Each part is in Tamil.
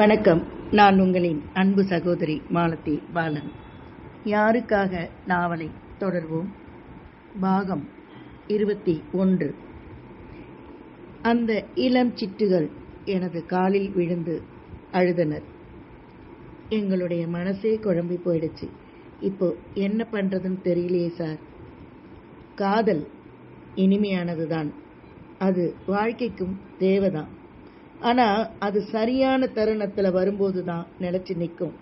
வணக்கம். நான் உங்களின் அன்பு சகோதரி மாலதி பாலன். யாருக்காக நாவலை தொடர்வோம். பாகம் 21. அந்த இளம் சிட்டுகள் எனது காலில் விழுந்து அழுதனர். எங்களுடைய மனசே குழம்பி போயிடுச்சு. இப்போ என்ன பண்றதுன்னு தெரியலையே சார். காதல் இனிமையானதுதான், அது வாழ்க்கைக்கும் தேவைதான். ஆனா அது சரியான தருணத்துல வரும்போது தான் நிலைச்சு நிற்கும்.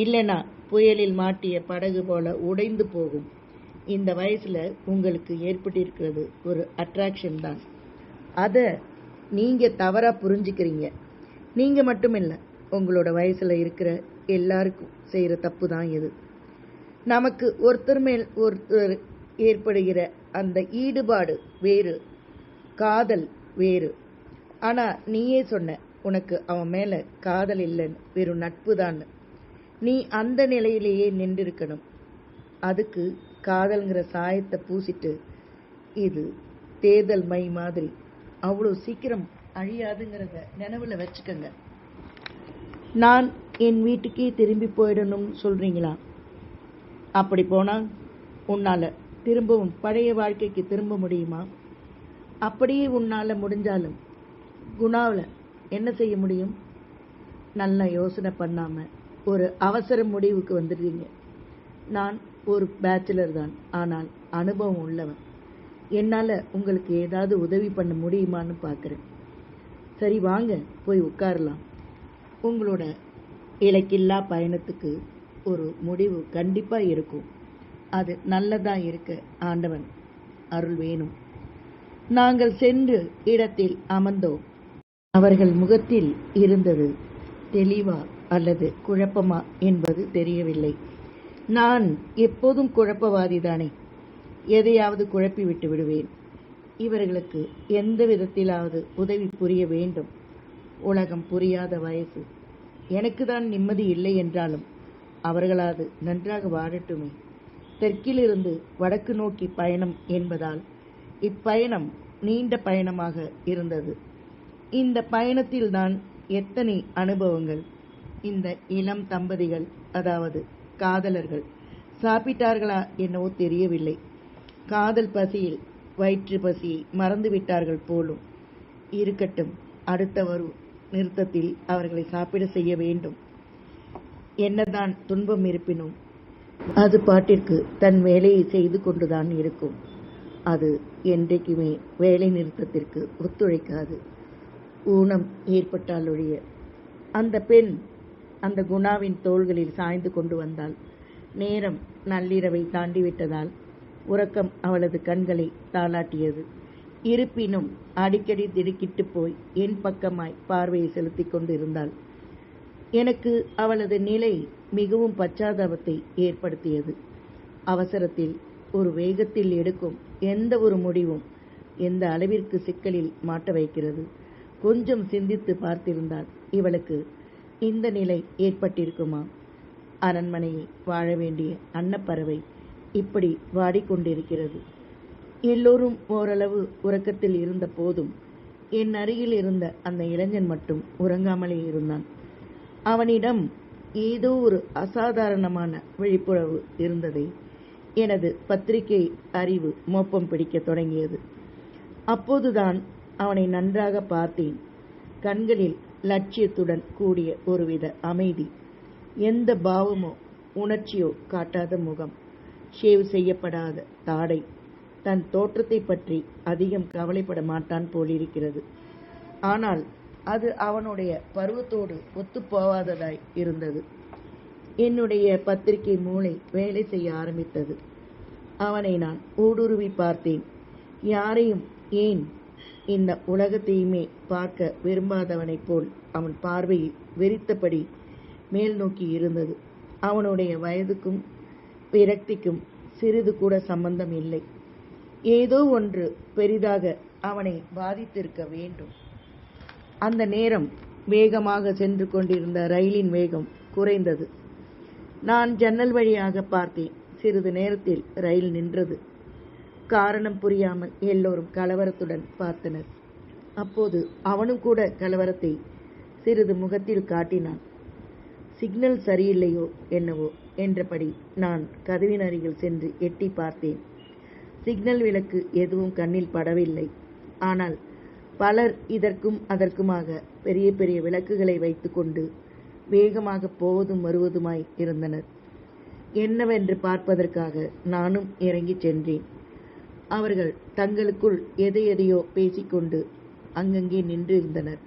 இல்லைன்னா புயலில் மாட்டிய படகு போல உடைந்து போகும். இந்த வயசுல உங்களுக்கு ஏற்பட்டிருக்கிறது ஒரு அட்ராக்ஷன் தான். அதை நீங்க தவறா புரிஞ்சுக்கிறீங்க. நீங்க மட்டும் இல்லை, உங்களோட வயசுல இருக்கிற எல்லாருக்கும் செய்யற தப்பு தான் இது. நமக்கு ஒருத்தர் மேல் ஒருத்தர் ஏற்படுகிற அந்த ஈடுபாடு வேறு, காதல் வேறு. ஆனா நீயே சொன்ன, உனக்கு அவன் மேல காதல் இல்லைன்னு, வெறும் நட்பு தான். நீ அந்த நிலையிலேயே நின்றிருக்கணும். அதுக்கு காதல்ங்கிற சாயத்தை பூசிட்டு, இது தேர்தல் மை மாதிரி அவ்வளோ சீக்கிரம் அழியாதுங்கிறத நினைவுல வச்சுக்கங்க. நான் என் வீட்டுக்கே திரும்பி போயிடணும்னு சொல்றீங்களா? அப்படி போனா உன்னால திரும்பவும் பழைய வாழ்க்கைக்கு திரும்ப முடியுமா? அப்படியே உன்னால முடிஞ்சாலும் குணாவில் என்ன செய்ய முடியும்? நல்லா யோசனை பண்ணாம ஒரு அவசர முடிவுக்கு வந்துடுறீங்க. நான் ஒரு பேச்சுலர் தான், ஆனால் அனுபவம் உள்ளவன். என்னால் உங்களுக்கு ஏதாவது உதவி பண்ண முடியுமான்னு பார்க்குறேன். சரி வாங்க, போய் உட்காரலாம். உங்களோட இலக்கில்லா பயணத்துக்கு ஒரு முடிவு கண்டிப்பாக இருக்கும். அது நல்லதாக இருக்க ஆண்டவன் அருள் வேணும். நாங்கள் சென்று இடத்தில் அமர்ந்தோம். அவர்கள் முகத்தில் இருந்தது தெளிவா அல்லது குழப்பமா என்பது தெரியவில்லை. நான் எப்போதும் குழப்பவாதிதானே, எதையாவது குழப்பி விட்டு விடுவேன். இவர்களுக்கு எந்த விதத்திலாவது உதவி புரிய வேண்டும். உலகம் புரியாத வயசு. எனக்கு தான் நிம்மதி இல்லை என்றாலும் அவர்களாவது நன்றாக வாழட்டுமே. தெற்கிலிருந்து வடக்கு நோக்கி பயணம் என்பதால் இப்பயணம் நீண்ட பயணமாக இருந்தது. இந்த பயணத்தில்தான் எத்தனை அனுபவங்கள். இந்த இளம் தம்பதிகள், அதாவது காதலர்கள், சாப்பிட்டார்களா என்னவோ தெரியவில்லை. காதல் பசியில் வயிற்று பசியை மறந்துவிட்டார்கள் போலும். இருக்கட்டும், அடுத்த வரும் நிறுத்தத்தில் அவர்களை சாப்பிட செய்ய வேண்டும். என்னதான் துன்பம் இருப்பினும் அது பாட்டிற்கு தன் வேலையை செய்து கொண்டுதான் இருக்கும். அது என்றைக்குமே வேலை நிறுத்தத்திற்கு ஒத்துழைக்காது. ஊனம் ஏற்பட்டால் ஒழிய. அந்த பெண் அந்த குணாவின் தோள்களில் சாய்ந்து கொண்டு வந்தாள். நேரம் நள்ளிரவை தாண்டிவிட்டதால் உறக்கம் அவளது கண்களை தாளாட்டியது. இருப்பினும் அடிக்கடி திடுக்கிட்டு போய் என் பக்கமாய் பார்வையை செலுத்தி கொண்டிருந்தாள். எனக்கு அவளது நிலை மிகவும் பச்சாதாபத்தை ஏற்படுத்தியது. அவசரத்தில் ஒரு வேகத்தில் எடுக்கும் எந்த ஒரு முடிவும் எந்த அளவிற்கு சிக்கலில் மாட்ட வைக்கிறது. கொஞ்சம் சிந்தித்து பார்த்திருந்தால் இவளுக்கு இந்த நிலை ஏற்பட்டிருக்குமா? அரண்மனையை வாழ வேண்டிய அன்னப்பறவை இப்படி வாடிக்கொண்டிருக்கிறது. எல்லோரும் ஓரளவு உறக்கத்தில் இருந்த போதும் என் அருகில் இருந்த அந்த இளைஞன் மட்டும் உறங்காமலே இருந்தான். அவனிடம் ஏதோ ஒரு அசாதாரணமான விழிப்புணர்வு இருந்ததை எனது பத்திரிகை அறிவு மோப்பம் பிடிக்க தொடங்கியது. அப்போதுதான் அவனை நன்றாக பார்த்தேன். கண்களில் லட்சியத்துடன் கூடிய ஒருவித அமைதி. எந்த பாவமோ உணர்ச்சியோ காட்டாத முகம், ஷேவ் செய்யப்படாத தாடை. தன் தோற்றத்தை பற்றி அதிகம் கவலைப்பட மாட்டான் போலிருக்கிறது. ஆனால் அது அவனுடைய பருவத்தோடு ஒத்துப்போவாததாய் இருந்தது. என்னுடைய பத்திரிகை மூளை வேலை செய்ய ஆரம்பித்தது. அவனை நான் ஊடுருவி பார்த்தேன். யாரையும், ஏன் இந்த உலகத்தையுமே பார்க்க விரும்பாதவனைப் போல் அவன் பார்வையில் வெறித்தபடி மேல் நோக்கி இருந்தது. அவனுடைய வயதுக்கும் விரக்திக்கும் சிறிது கூட சம்பந்தம் இல்லை. ஏதோ ஒன்று பெரிதாக அவனை பாதித்திருக்க வேண்டும். அந்த நேரம் வேகமாக சென்று கொண்டிருந்த ரயிலின் வேகம் குறைந்தது. நான் ஜன்னல் வழியாக பார்த்தேன். சிறிது நேரத்தில் ரயில் நின்றது. காரணம் புரியாமல் எல்லோரும் கலவரத்துடன் பார்த்தனர். அப்போது அவனும் கூட கலவரத்தை சிறிது முகத்தில் காட்டினான். சிக்னல் சரியில்லையோ என்னவோ என்றபடி நான் கதவின் அருகில் சென்று எட்டி பார்த்தேன். சிக்னல் விளக்கு எதுவும் கண்ணில் படவில்லை. ஆனால் பலர் இதற்கும் அதற்குமாக பெரிய பெரிய விளக்குகளை வைத்துக்கொண்டு வேகமாக போவதும் வருவதுமாய் இருந்தனர். என்னவென்று பார்ப்பதற்காக நானும் இறங்கிச் சென்றேன். அவர்கள் தங்களுக்குள் எதையோ பேசிக்கொண்டு அங்கங்கே நின்றிருந்தனர்.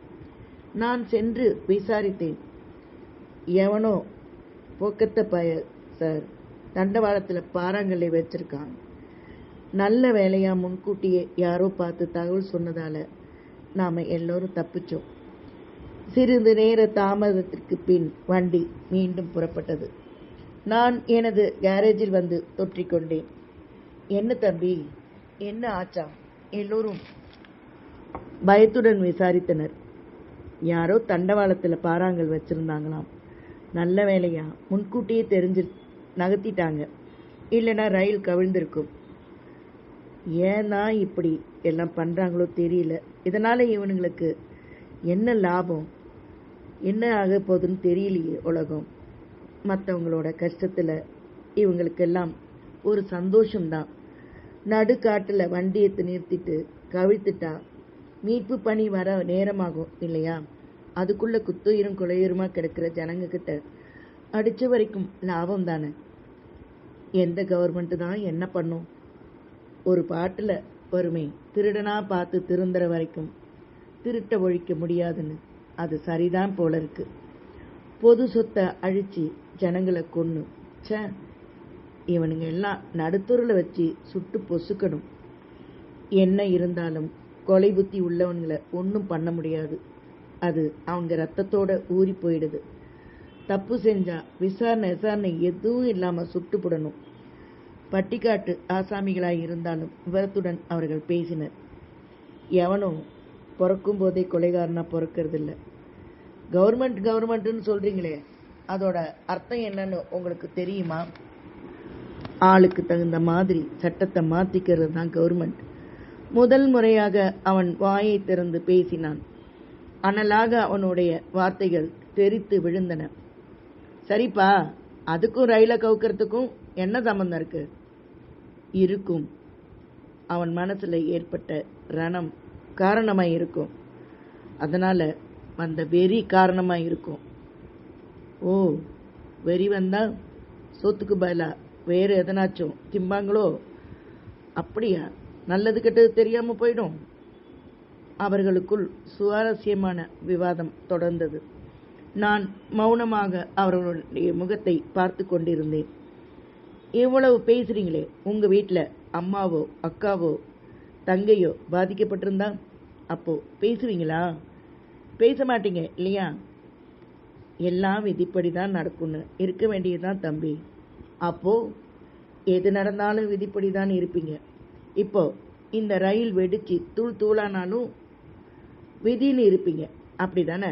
நான் சென்று விசாரித்தேன். எவனோ போக்கத்த பய சார், தண்டவாளத்தில் பாறாங்கல்லை வச்சிருக்கான். நல்ல வேலையா முன்கூட்டியே யாரோ பார்த்து தகவல் சொன்னதால நாம எல்லோரும் தப்பிச்சோம். சிறிது நேர தாமதத்திற்கு பின் வண்டி மீண்டும் புறப்பட்டது. நான் எனது கேரேஜில் வந்து தொற்றிக்கொண்டேன். என்ன தம்பி, என்ன ஆச்சா? எல்லோரும் பயத்துடன் விசாரித்தனர். யாரோ தண்டவாளத்தில் பாறாங்கல் வச்சிருந்தாங்களாம். நல்ல வேலையா முன்கூட்டியே தெரிஞ்சு நகர்த்திட்டாங்க, இல்லைன்னா ரயில் கவிழ்ந்திருக்கும். ஏன்னா இப்படி எல்லாம் பண்றாங்களோ தெரியல. இதனால இவனுங்களுக்கு என்ன லாபம், என்ன ஆக போகுதுன்னு தெரியலையே. உலகம் மற்றவங்களோட கஷ்டத்தில் இவங்களுக்கெல்லாம் ஒரு சந்தோஷம்தான். நடுக்காட்டில் வண்டியை நிறுத்திட்டு கவிழ்த்துட்டா மீட்பு பணி வர நேரமாகும் இல்லையா? அதுக்குள்ள குத்துயிரும் கொலையுருமா கிடக்கிற ஜனங்க கிட்ட அடிச்ச வரைக்கும் லாபம் தானே. எந்த கவர்மெண்ட் தான் என்ன பண்ணும்? ஒரு பாட்டில் வருமே, திருடனா பார்த்து திருந்துற வரைக்கும் திருட்ட ஒழிக்க முடியாதுன்னு. அது சரிதான் போல இருக்கு. பொது சொத்தை அழிச்சு ஜனங்களை கொன்னு இவனுங்க எல்லாம் நடுத்தூரில் வச்சு சுட்டு பொசுக்கணும். என்ன இருந்தாலும் கொலை புத்தி உள்ளவன்களை ஒன்றும் பண்ண முடியாது. அது அவங்க ரத்தத்தோட ஊறி போயிடுது. தப்பு செஞ்சா விசாரணை எதுவும் இல்லாமல் சுட்டுப்படணும். பட்டிக்காட்டு ஆசாமிகளாய் இருந்தாலும் விவரத்துடன் அவர்கள் பேசினர். எவனும் பிறக்கும் போதே கொலைகாரனா பிறக்கிறதில்ல. கவர்மெண்ட்னு சொல்றீங்களே, அதோட அர்த்தம் என்னன்னு உங்களுக்கு தெரியுமா? ஆளுக்கு தகுந்த மாதிரி சட்டத்தை மாத்திக்கிறது தான் கவர்மெண்ட். முதல் முறையாக அவன் வாயை திறந்து பேசினான். அனலாக அவனுடைய வார்த்தைகள் தெரித்து விழுந்தன. சரிப்பா, அதுக்கும் ரயில கவுக்கிறதுக்கும் என்ன சம்பந்தம் இருக்கு? இருக்கும். அவன் மனசுல ஏற்பட்ட ரணம் காரணமாய் இருக்கும். அதனால வந்த வெறி காரணமாய் இருக்கும். ஓ, வெறி வந்தா சொத்துக்கு பதிலா வேறு எதனாச்சும் திம்பாங்களோ? அப்படியா? நல்லது கெட்டது தெரியாம போயிடும். அவர்களுக்குள் சுவாரஸ்யமான விவாதம் தொடர்ந்தது. நான் மௌனமாக அவர்களுடைய முகத்தை பார்த்து கொண்டிருந்தேன். இவ்வளவு பேசுறீங்களே, உங்க வீட்டில் அம்மாவோ அக்காவோ தங்கையோ பாதிக்கப்பட்டிருந்தா அப்போ பேசுவீங்களா? பேச மாட்டீங்க இல்லையா? எல்லாம் விதிப்படிதான் நடக்கும்னு இருக்க வேண்டியதுதான் தம்பி. அப்போ எது நடந்தாலும் விதிப்படிதான் இருப்பீங்க. இப்போ இந்த ரயில் வெடிச்சு தூள் தூளானாலும் விதின்னு இருப்பீங்க, அப்படிதானே?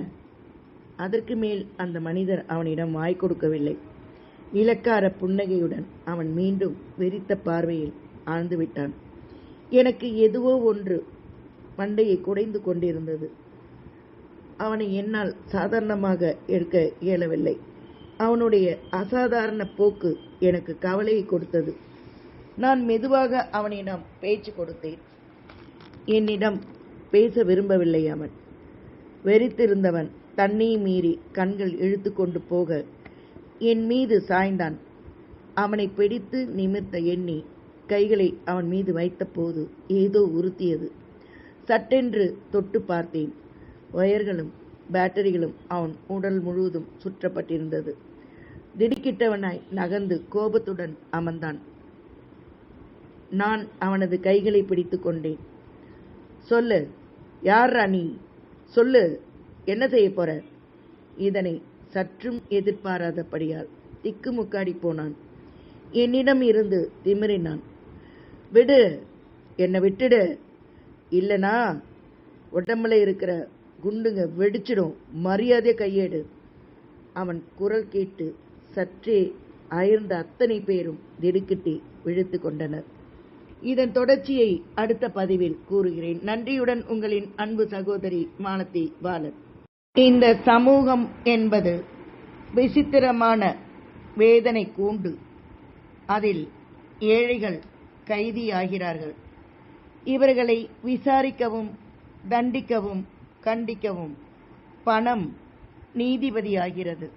அதற்கு மேல் அந்த மனிதர் அவனிடம் வாய் கொடுக்கவில்லை. இலக்கார புன்னகையுடன் அவன் மீண்டும் வெறித்த பார்வையில் ஆழ்ந்து விட்டான். எனக்கு எதுவோ ஒன்று மண்டையை குடைந்து கொண்டிருந்தது. அவனை என்னால் சாதாரணமாக எடுக்க இயலவில்லை. அவனுடைய அசாதாரண போக்கு எனக்கு கவலையை கொடுத்தது. நான் மெதுவாக அவனிடம் பேச்சு கொடுத்தேன். என்னிடம் பேச விரும்பவில்லை அவன். வெறித்திருந்தவன் தன்னை மீறி கண்கள் இழுத்து கொண்டு போக என் மீது சாய்ந்தான். அவனை பிடித்து நிமிர்த்த எண்ணி கைகளை அவன் மீது வைத்த போது ஏதோ உறுத்தியது. சட்டென்று தொட்டு பார்த்தேன். ஒயர்களும் பேட்டரிகளும் அவன் உடல் முழுவதும் சுற்றப்பட்டிருந்தது. திடுக்கிட்டவனாய் நகர்ந்து கோபத்துடன் அமர்ந்தான். நான் அவனது கைகளை பிடித்து கொண்டேன். சொல்லு, யாரா நீ? சொல்லு, என்ன செய்ய போற? இதனை சற்றும் எதிர்பாராதபடியால் திக்குமுக்காடி போனான். என்னிடம் இருந்து திமிரினான். விடு, என்னை விட்டுடு, இல்லனா உடம்புல இருக்கிற குண்டுங்க வெடிச்சிடும், மரியாதையை கையேடு. அவன் குரல் கேட்டு சற்றே அயர்ந்த அத்தனை பேரும் திடுக்கிட்டு விழித்து கொண்டனர். இதன் தொடர்ச்சியை அடுத்த பதிவில் கூறுகிறேன். நன்றியுடன் உங்களின் அன்பு சகோதரி மாலதி பாலன். இந்த சமூகம் என்பது விசித்திரமான வேதனை கூண்டு. அதில் ஏழைகள் கைதியாகிறார்கள். இவர்களை விசாரிக்கவும் தண்டிக்கவும் கண்டிக்கவும் பணம் நீதிபதியாகிறது.